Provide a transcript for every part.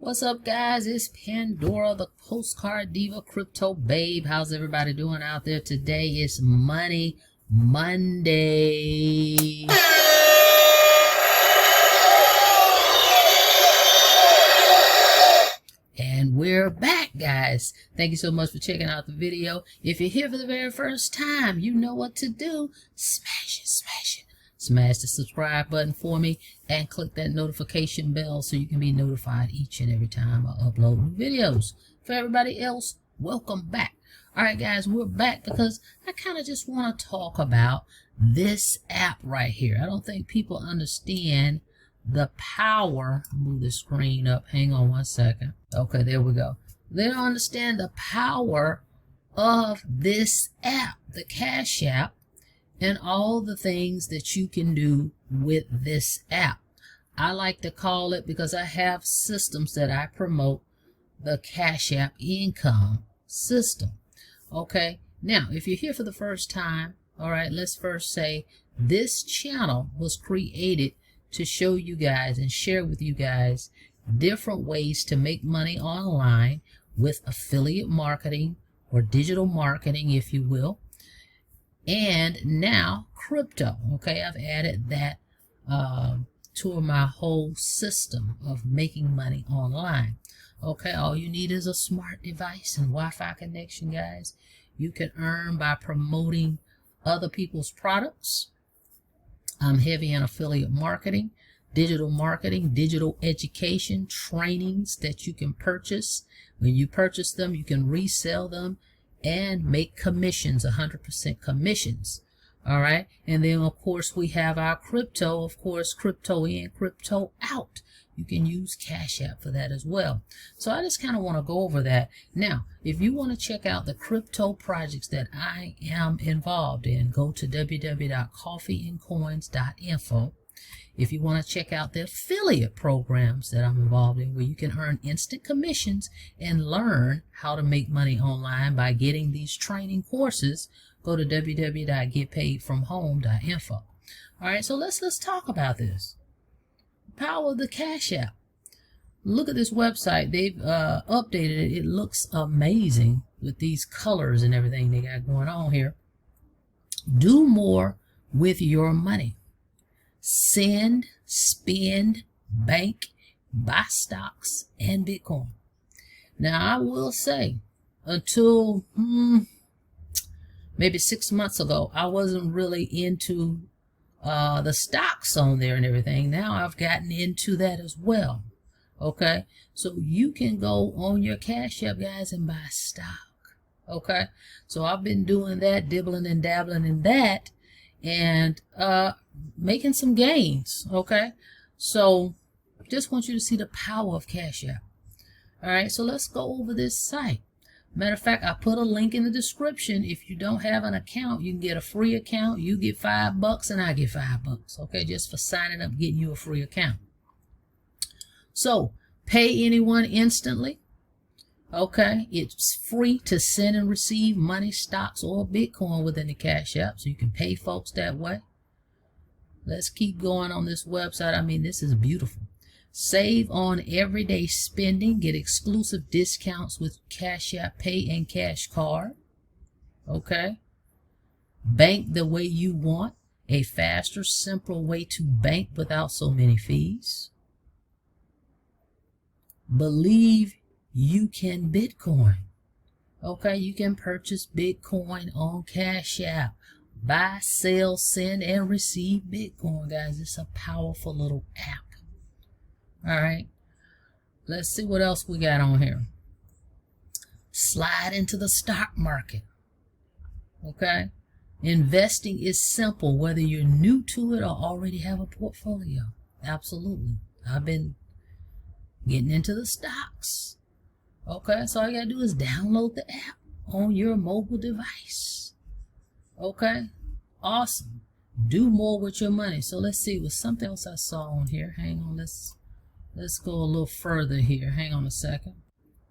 What's up, guys? It's Pandora, the postcard diva, crypto babe. How's everybody doing out there today? It's Money Monday. And we're back, guys. Thank you so much for checking out the video. If you're here for the very first time, you know what to do. Smash it, smash it. Smash the subscribe button for me and click that notification bell so you can be notified each and every time I upload new videos. For everybody else, welcome back. All right, guys, we're back because I kind of just want to talk about this app right here. I don't think people understand the power. Move the screen up. Hang on one second. Okay, there we go. They don't understand the power of this app, the Cash App, and all the things that you can do with this app. I like to call it, because I have systems that I promote, the Cash App income system. Okay, now if you're here for the first time, all right, let's first say this channel was created to show you guys and share with you guys different ways to make money online with affiliate marketing or digital marketing, if you will. And now crypto. Okay, I've added that to my whole system of making money online. Okay, all you need is a smart device and Wi-Fi connection, guys. You can earn by promoting other people's products. I'm heavy in affiliate marketing, digital education, trainings that you can purchase. When you purchase them, you can resell them and make commissions, 100% commissions. All right, and then of course we have our crypto, of course, crypto in, crypto out. You can use Cash App for that as well. So I just kind of want to go over that. Now, if you want to check out the crypto projects that I am involved in, go to www.coffeeandcoins.info. If you want to check out the affiliate programs that I'm involved in, where you can earn instant commissions and learn how to make money online by getting these training courses, go to www.getpaidfromhome.info. All right, so let's talk about this. Power of the Cash App. Look at this website. They've updated it. It looks amazing with these colors and everything they got going on here. Do more with your money. Send, spend, bank, buy stocks, and Bitcoin. Now, I will say, until maybe 6 months ago, I wasn't really into the stocks on there and everything. Now I've gotten into that as well. Okay, so you can go on your Cash App, guys, and buy stock. Okay, so I've been doing that, dibbling and dabbling in that, and making some gains. Okay, so just want you to see the power of Cash App. All right, so let's go over this site. Matter of fact, I put a link in the description. If you don't have an account, you can get a free account. You get $5 and I get $5. Okay, just for signing up, getting you a free account. So pay anyone instantly. Okay, it's free to send and receive money, stocks, or Bitcoin within the Cash App, so you can pay folks that way. Let's keep going on this website. I mean, this is beautiful. Save on everyday spending. Get exclusive discounts with Cash App Pay and Cash Card. Okay. Bank the way you want. A faster, simpler way to bank without so many fees. Believe you can Bitcoin. Okay, you can purchase Bitcoin on Cash App. Buy, sell, send, and receive Bitcoin, guys. It's a powerful little app. All right, let's see what else we got on here. Slide into the stock market. Okay, investing is simple, whether you're new to it or already have a portfolio. Absolutely. I've been getting into the stocks. Okay, so all you gotta do is download the app on your mobile device. Okay, awesome. Do more with your money. So let's see, with something else I saw on here. Hang on, let's go a little further here. Hang on a second.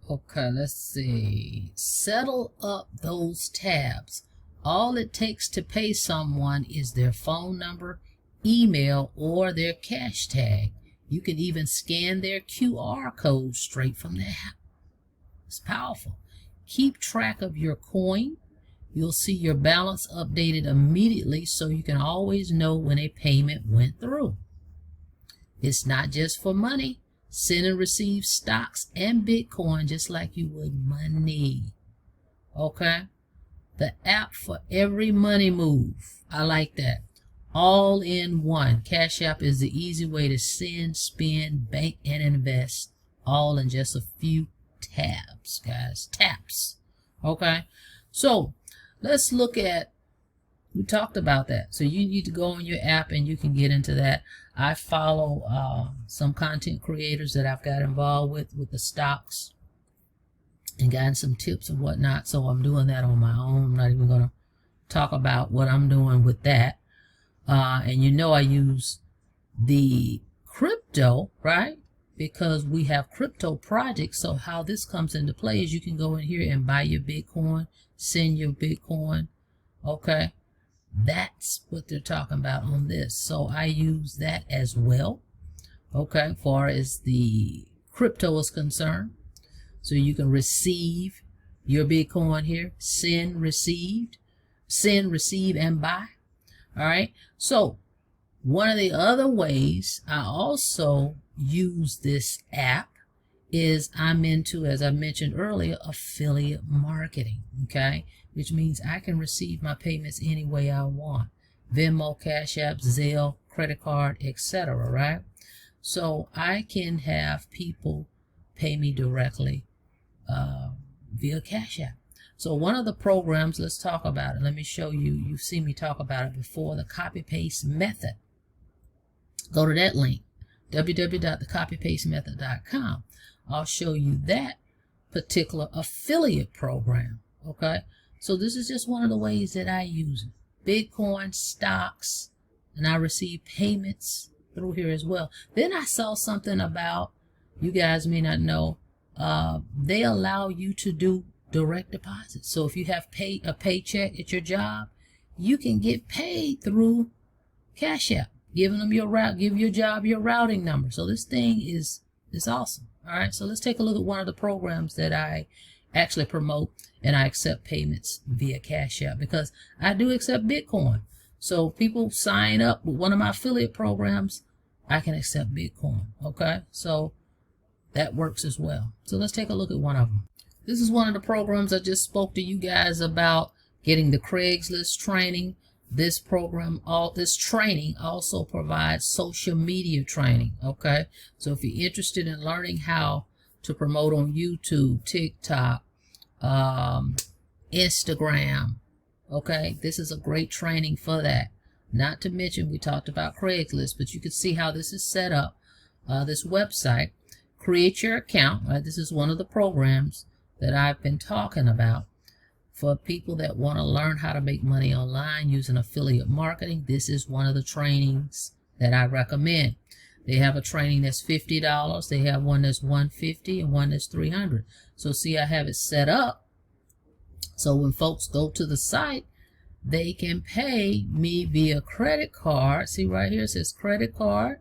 Okay, let's see. Settle up those tabs. All it takes to pay someone is their phone number, email, or their cash tag. You can even scan their QR code straight from the app. It's powerful. Keep track of your coin. You'll see your balance updated immediately, so you can always know when a payment went through. It's not just for money. Send and receive stocks and Bitcoin just like you would money. Okay? The app for every money move. I like that. All in one. Cash App is the easy way to send, spend, bank, and invest. All in just a few tabs, guys. Taps. Okay? So, let's look at, we talked about that. So you need to go on your app and you can get into that. I follow some content creators that I've got involved with the stocks and gotten some tips and whatnot. So I'm doing that on my own. I'm not even going to talk about what I'm doing with that. And you know I use the crypto, right? Because we have crypto projects. So how this comes into play is you can go in here and buy your Bitcoin, send your Bitcoin. Okay. That's what they're talking about on this. So I use that as well. Okay. Far as the crypto is concerned. So you can receive your Bitcoin here. Send, received. Send, receive, and buy. All right. So one of the other ways I also use this app is I'm into, as I mentioned earlier, affiliate marketing. Okay. Which means I can receive my payments any way I want. Venmo, Cash App, Zelle, credit card, etc. Right? So I can have people pay me directly via Cash App. So one of the programs, let's talk about it. Let me show you. You've seen me talk about it before, the copy-paste method. Go to that link, www.thecopypastemethod.com. I'll show you that particular affiliate program. Okay? So this is just one of the ways that I use it. Bitcoin, stocks, and I receive payments through here as well. Then I saw something about, you guys may not know, they allow you to do direct deposits. So if you have a paycheck at your job, you can get paid through Cash App, giving them your route, give your job your routing number. So this thing is awesome. All right, so let's take a look at one of the programs that I actually promote, and I accept payments via Cash App because I do accept Bitcoin. So people sign up with one of my affiliate programs, I can accept Bitcoin. Okay, so that works as well. So let's take a look at one of them. This is one of the programs I just spoke to you guys about, getting the Craigslist training. This program, this training also provides social media training. Okay, so if you're interested in learning how to promote on YouTube, TikTok, Instagram, okay, this is a great training for that. Not to mention, we talked about Craigslist, but you can see how this is set up. This website, create your account, right? This is one of the programs that I've been talking about for people that want to learn how to make money online using affiliate marketing. This is one of the trainings that I recommend. They have a training that's $50. They have one that's $150 and one that's $300. So see, I have it set up so when folks go to the site, they can pay me via credit card. See right here, it says credit card.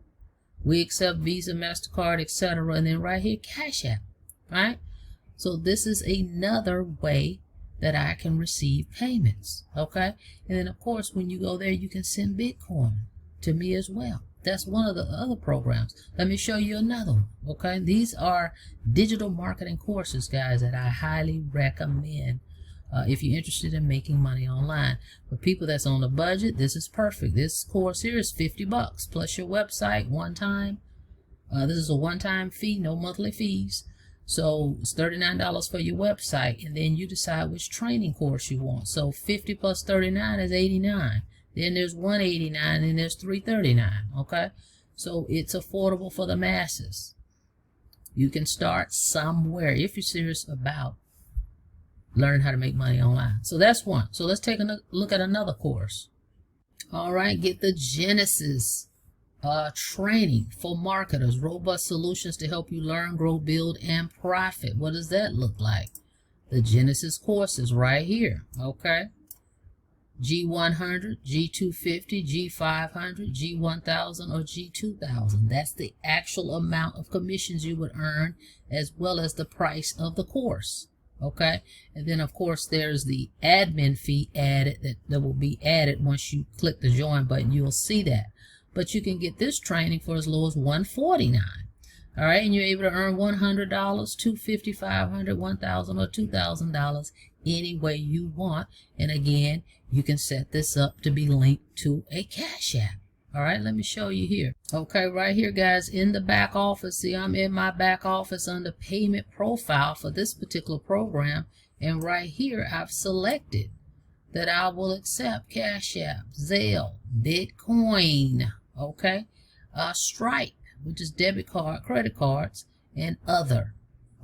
We accept Visa, MasterCard, etc. And then right here, Cash App, right? So this is another way that I can receive payments, okay? And then, of course, when you go there, you can send Bitcoin to me as well. That's one of the other programs. Let me show you another one, okay? These are digital marketing courses, guys, that I highly recommend if you're interested in making money online. For people that's on a budget, this is perfect. This course here is $50 plus your website one time. This is a one-time fee, no monthly fees. So it's $39 for your website, and then you decide which training course you want. So 50 plus 39 is 89. Then there's 189, and there's 339. Okay, so it's affordable for the masses. You can start somewhere if you're serious about learning how to make money online. So that's one. So let's take a look at another course. All right, get the Genesis training for marketers, robust solutions to help you learn, grow, build, and profit. What does that look like? The Genesis course is right here. Okay, G100, G250, G500, G1000, or G2000. That's the actual amount of commissions you would earn, as well as the price of the course. Okay, and then of course there's the admin fee added that will be added once you click the join button. You'll see that. But you can get this training for as low as $149. All right, and you're able to earn $100, $250, $500, $1,000, or $2,000 any way you want. And again, you can set this up to be linked to a Cash App. All right, let me show you here. Okay, right here, guys, in the back office. See, I'm in my back office under payment profile for this particular program. And right here, I've selected that I will accept Cash App, Zelle, Bitcoin, okay, Stripe, which is debit card, credit cards, and other.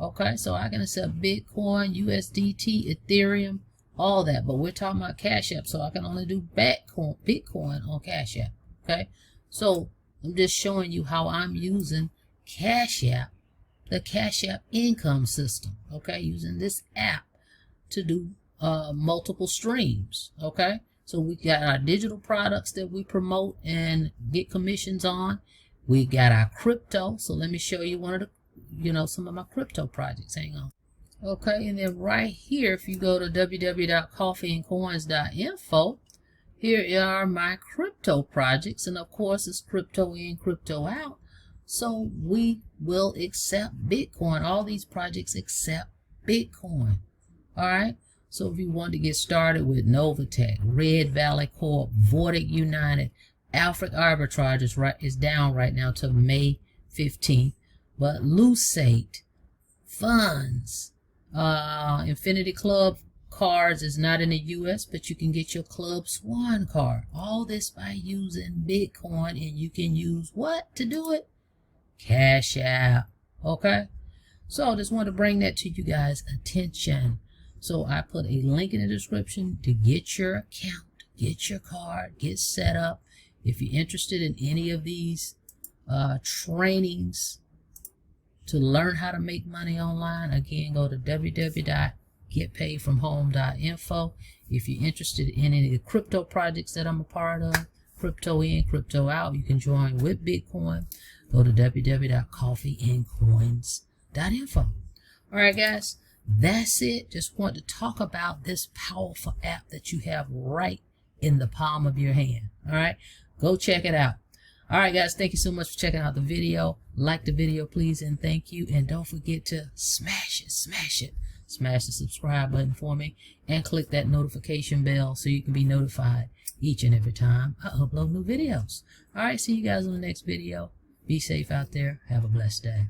Okay, so I can accept Bitcoin, USDT, Ethereum, all that. But we're talking about Cash App, so I can only do Bitcoin on Cash App. Okay, so I'm just showing you how I'm using Cash App, the Cash App income system. Okay, using this app to do multiple streams. Okay, so we got our digital products that we promote and get commissions on. We got our crypto. So let me show you one of the, some of my crypto projects. Hang on. Okay, and then right here, if you go to www.coffeeandcoins.info, here are my crypto projects, and of course it's crypto in, crypto out. So we will accept Bitcoin. All these projects accept Bitcoin. All right. So if you want to get started with Novatech, Red Valley Corp, Vortic United, Alfred Arbitrage is down right now till May 15th, but Lucate, Funds, Infinity Club cards is not in the US, but you can get your Club Swan card. All this by using Bitcoin, and you can use what to do it? Cash App. Okay, so I just want to bring that to you guys' attention. So I put a link in the description to get your account, get your card, get set up. If you're interested in any of these trainings to learn how to make money online, again, go to www.getpaidfromhome.info. If you're interested in any of the crypto projects that I'm a part of, crypto in, crypto out, you can join with Bitcoin. Go to www.coffeeandcoins.info. All right, guys, that's it. Just want to talk about this powerful app that you have right in the palm of your hand. All right, go check it out. All right, guys, thank you so much for checking out the video. Like the video, please, and thank you. And don't forget to smash it. Smash the subscribe button for me and click that notification bell so you can be notified each and every time I upload new videos. All right, see you guys on the next video. Be safe out there. Have a blessed day.